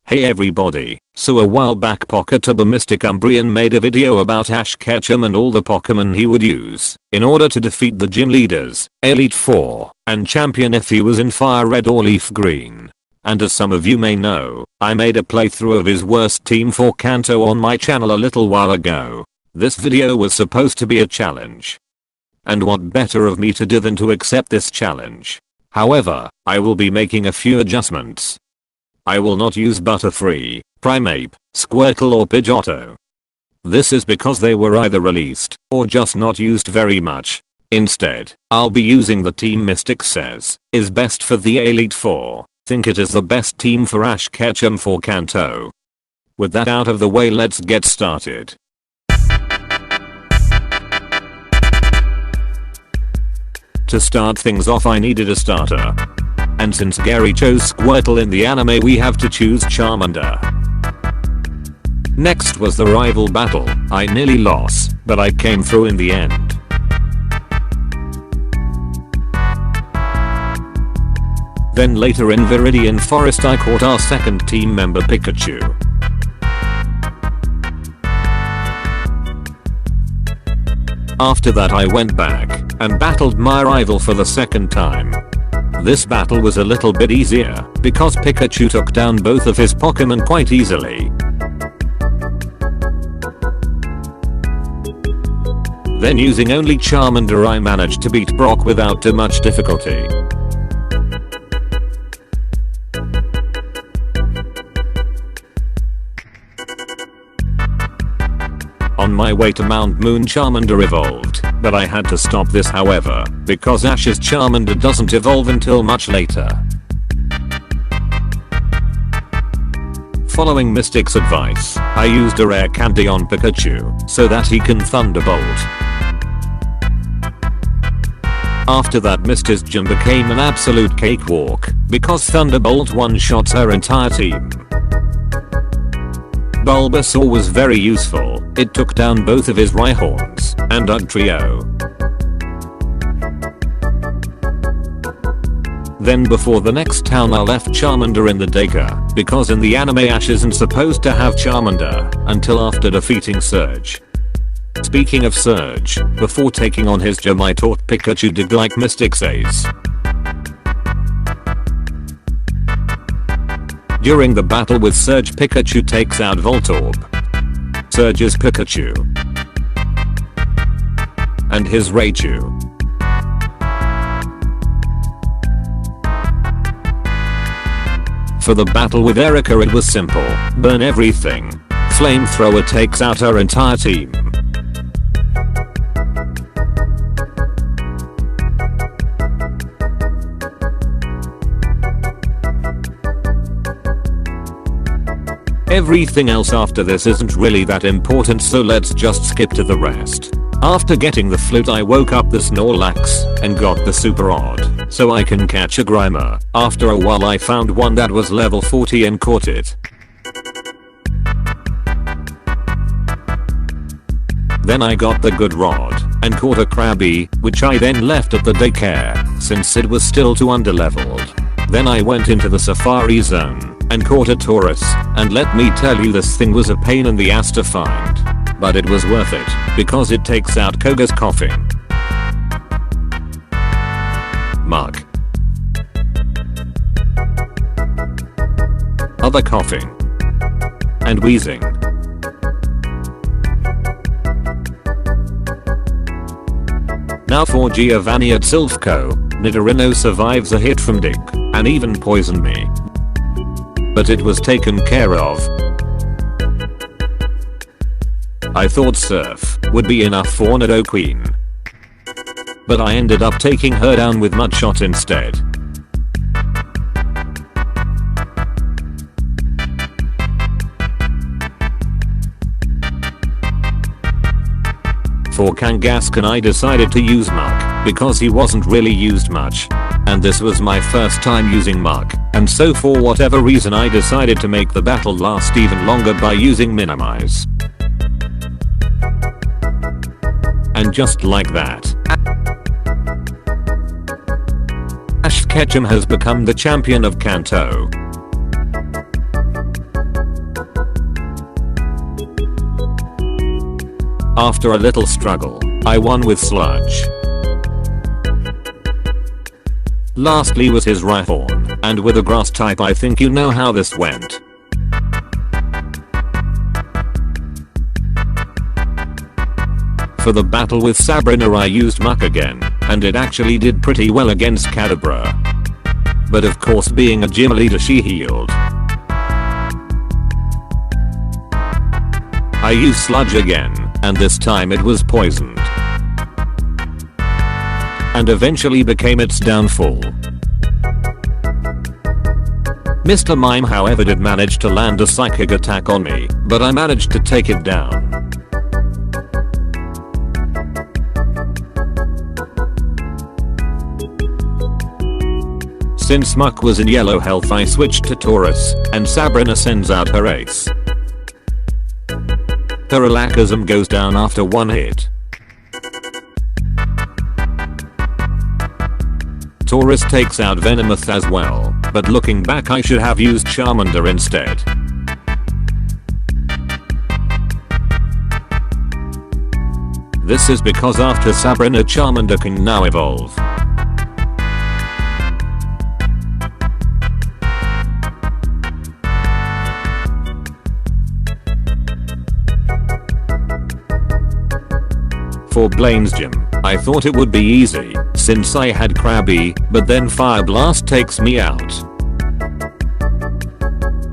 Hey everybody, so a while back Pocket Mystic Umbreon made a video about Ash Ketchum and all the Pokemon he would use in order to defeat the gym leaders, Elite Four, and champion if he was in Fire Red or Leaf Green. And as some of you may know, I made a playthrough of his worst team for Kanto on my channel a little while ago. This video was supposed to be a challenge. And what better of me to do than to accept this challenge. However, I will be making a few adjustments. I will not use Butterfree, Primeape, Squirtle or Pidgeotto. This is because they were either released or just not used very much. Instead, I'll be using the team Mystic says is best for the Elite Four. Think it is the best team for Ash Ketchum for Kanto. With that out of the way, let's get started. To start things off, I needed a starter. And since Gary chose Squirtle in the anime, we have to choose Charmander. Next was the rival battle. I nearly lost, but I came through in the end. Then later in Viridian Forest I caught our second team member Pikachu. After that I went back and battled my rival for the second time. This battle was a little bit easier because Pikachu took down both of his Pokemon quite easily. Then using only Charmander I managed to beat Brock without too much difficulty. On my way to Mount Moon, Charmander evolved, but I had to stop this however, because Ash's Charmander doesn't evolve until much later. Following Mystic's advice, I used a rare candy on Pikachu so that he can Thunderbolt. After that, Misty's gym became an absolute cakewalk because Thunderbolt one-shots her entire team. Bulbasaur was very useful. It took down both of his Rhyhorns and Dugtrio. Then before the next town I left Charmander in the daycare because in the anime Ash isn't supposed to have Charmander until after defeating Surge. Speaking of Surge, before taking on his gym I taught Pikachu dig like Mystic says. During the battle with Surge, Pikachu takes out Voltorb. Surge's Pikachu and his Raichu. For the battle with Erika it was simple. Burn everything. Flamethrower takes out her entire team. Everything else after this isn't really that important, so let's just skip to the rest. After getting the flute I woke up the Snorlax and got the super odd so I can catch a Grimer. After a while I found one that was level 40 and caught it. Then I got the good rod and caught a Krabby, which I then left at the daycare since it was still too underleveled. Then I went into the Safari Zone and caught a Taurus, and let me tell you this thing was a pain in the ass to find. But it was worth it, because it takes out Koga's coughing. Mug. Other coughing. And wheezing. Now for Giovanni at Silphco, Nidorino survives a hit from Dig, and even poisoned me. But it was taken care of. I thought Surf would be enough for Nidoqueen, but I ended up taking her down with Mudshot instead. For Kangaskhan I decided to use Muk because he wasn't really used much. And this was my first time using Muk, and so for whatever reason I decided to make the battle last even longer by using Minimize. And just like that, Ash Ketchum has become the champion of Kanto. After a little struggle, I won with Sludge. Lastly was his Rhyhorn, and with a grass type I think you know how this went. For the battle with Sabrina I used Muck again, and it actually did pretty well against Kadabra. But of course being a gym leader she healed. I used Sludge again, and this time it was poisoned. And eventually became its downfall. Mr. Mime however did manage to land a psychic attack on me, but I managed to take it down. Since Muck was in yellow health I switched to Taurus, and Sabrina sends out her ace. Her Alakazam goes down after one hit. Taurus takes out Venomoth as well, but looking back I should have used Charmander instead. This is because after Sabrina Charmander can now evolve. For Blaine's gym, I thought it would be easy, since I had Krabby, but then Fire Blast takes me out.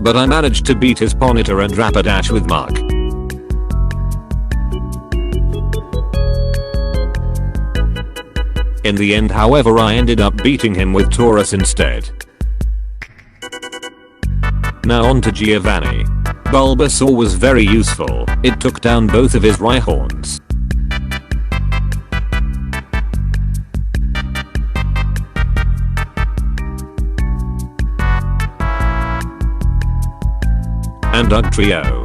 But I managed to beat his Ponyta and Rapidash with Muck. In the end however I ended up beating him with Taurus instead. Now on to Giovanni. Bulbasaur was very useful, it took down both of his Rhyhorns. And Dugtrio.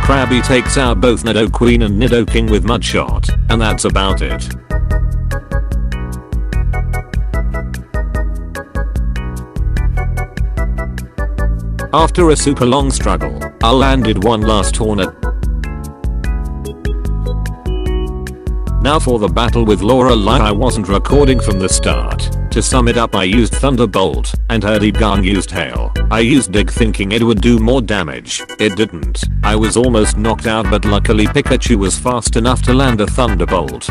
Krabby takes out both Nidoqueen and Nidoking with Mudshot, and that's about it. After a super long struggle, I landed one last Hornet. Now for the battle with Lorelei I wasn't recording from the start. To sum it up I used Thunderbolt, and Herdigang used Hail. I used Dig thinking it would do more damage, it didn't. I was almost knocked out but luckily Pikachu was fast enough to land a Thunderbolt.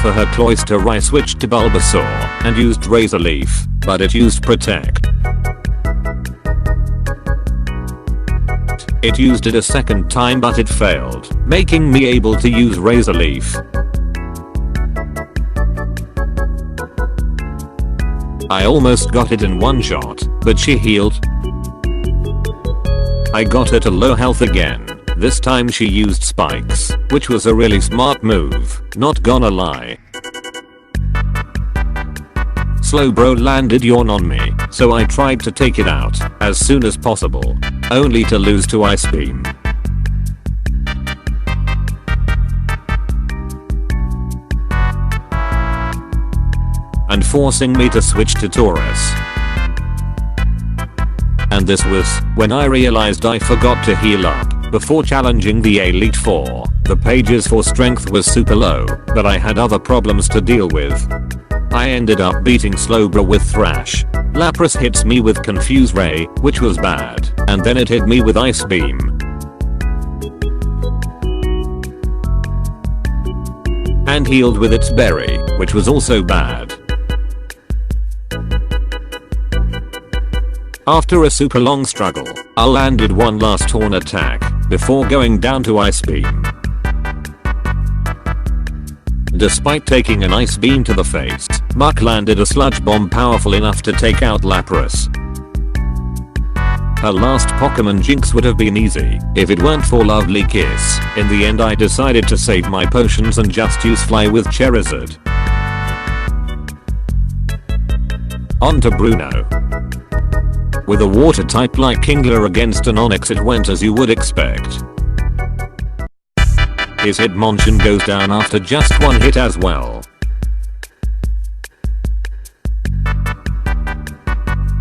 For her Cloyster I switched to Bulbasaur and used Razor Leaf, but it used Protect. It used it a second time but it failed, making me able to use Razor Leaf. I almost got it in one shot, but she healed. I got her to low health again. This time she used spikes, which was a really smart move, not gonna lie. Slowbro landed Yawn on me, so I tried to take it out as soon as possible, only to lose to Ice Beam. And forcing me to switch to Taurus. And this was when I realized I forgot to heal up. Before challenging the Elite Four, the pages for strength was super low, but I had other problems to deal with. I ended up beating Slowbro with Thrash. Lapras hits me with Confuse Ray, which was bad, and then it hit me with Ice Beam. And healed with its Berry, which was also bad. After a super long struggle, I landed one last Horn attack, before going down to Ice Beam. Despite taking an Ice Beam to the face, Muck landed a Sludge Bomb powerful enough to take out Lapras. Her last Pokemon Jinx would have been easy, if it weren't for Lovely Kiss. In the end I decided to save my potions and just use Fly with Charizard. On to Bruno. With a water type like Kingler against an Onix, it went as you would expect. His Hitmonchan goes down after just one hit as well.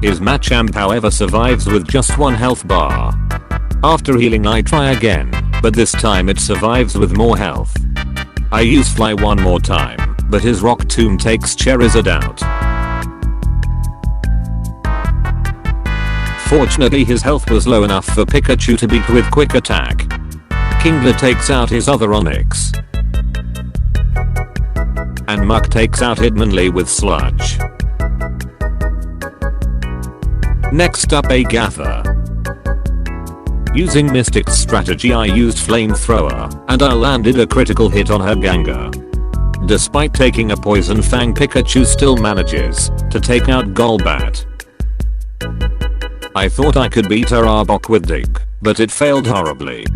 His Machamp however survives with just one health bar. After healing I try again, but this time it survives with more health. I use Fly one more time, but his Rock Tomb takes Charizard out. Fortunately his health was low enough for Pikachu to beat with Quick Attack. Kingler takes out his other Onix. And Muck takes out Hitmonlee with Sludge. Next up Agatha. Using Mystic's strategy I used Flamethrower, and I landed a critical hit on her Gengar. Despite taking a Poison Fang, Pikachu still manages to take out Golbat. I thought I could beat her Arbok with Dig, but it failed horribly.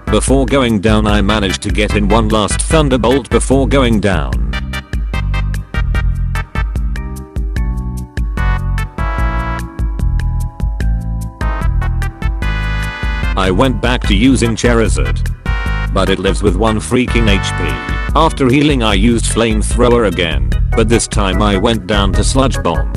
Before going down I managed to get in one last Thunderbolt before going down. I went back to using Charizard, but it lives with 1 freaking HP. After healing I used Flamethrower again, but this time I went down to Sludge Bomb.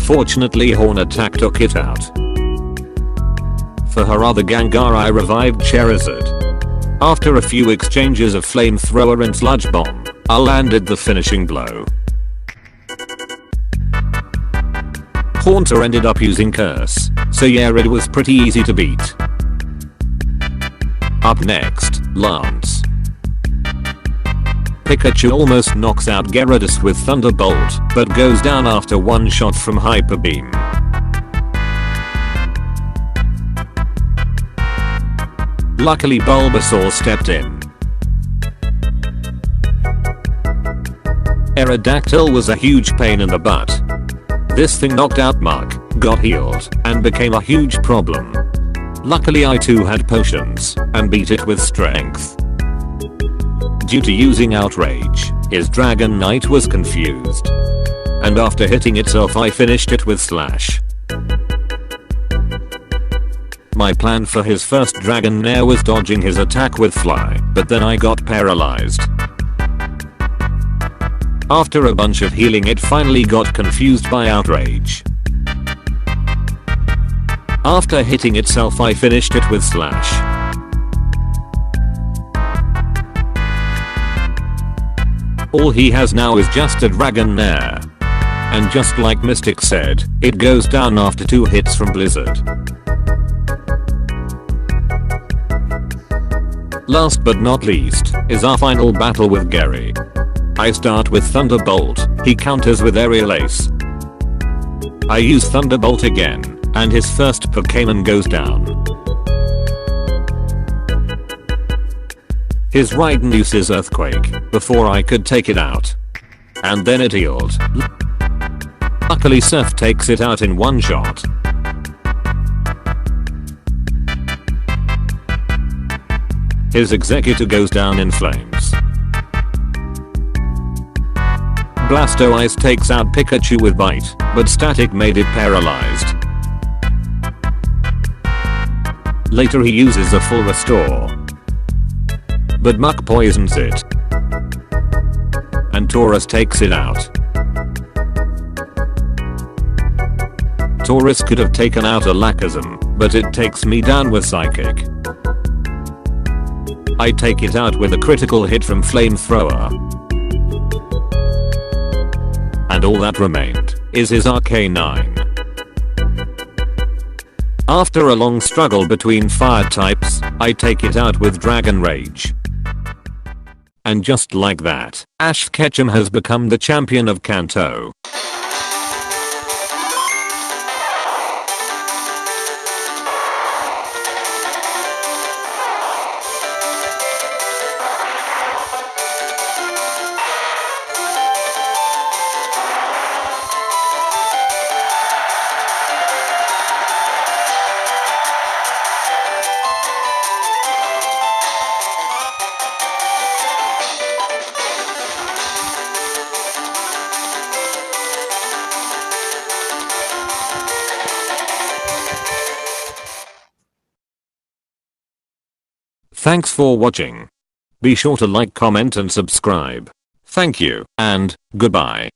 Fortunately Horn Attack took it out. For her other Gengar I revived Charizard. After a few exchanges of Flamethrower and Sludge Bomb, I landed the finishing blow. Haunter ended up using Curse, so yeah, it was pretty easy to beat. Up next, Lance. Pikachu almost knocks out Gyarados with Thunderbolt, but goes down after one shot from Hyper Beam. Luckily Bulbasaur stepped in. Aerodactyl was a huge pain in the butt. This thing knocked out Muck, got healed, and became a huge problem. Luckily I too had potions, and beat it with strength. Due to using Outrage, his Dragonite was confused. And after hitting itself I finished it with Slash. My plan for his first Dragonair was dodging his attack with Fly, but then I got paralyzed. After a bunch of healing it finally got confused by Outrage. After hitting itself I finished it with Slash. All he has now is just a Dragonair. And just like Mystic said, it goes down after 2 hits from Blizzard. Last but not least, is our final battle with Gary. I start with Thunderbolt, he counters with Aerial Ace. I use Thunderbolt again, and his first Pokémon goes down. His Raiden uses Earthquake, before I could take it out. And then it healed. Luckily Surf takes it out in one shot. His Executor goes down in flames. Blastoise takes out Pikachu with Bite, but Static made it paralyzed. Later he uses a full restore. But Muck poisons it. And Taurus takes it out. Taurus could have taken out a Alakazam, but it takes me down with Psychic. I take it out with a critical hit from Flamethrower. And all that remained is his Arcanine. After a long struggle between fire types, I take it out with Dragon Rage. And just like that, Ash Ketchum has become the champion of Kanto. Thanks for watching. Be sure to like, comment and subscribe. Thank you, and goodbye.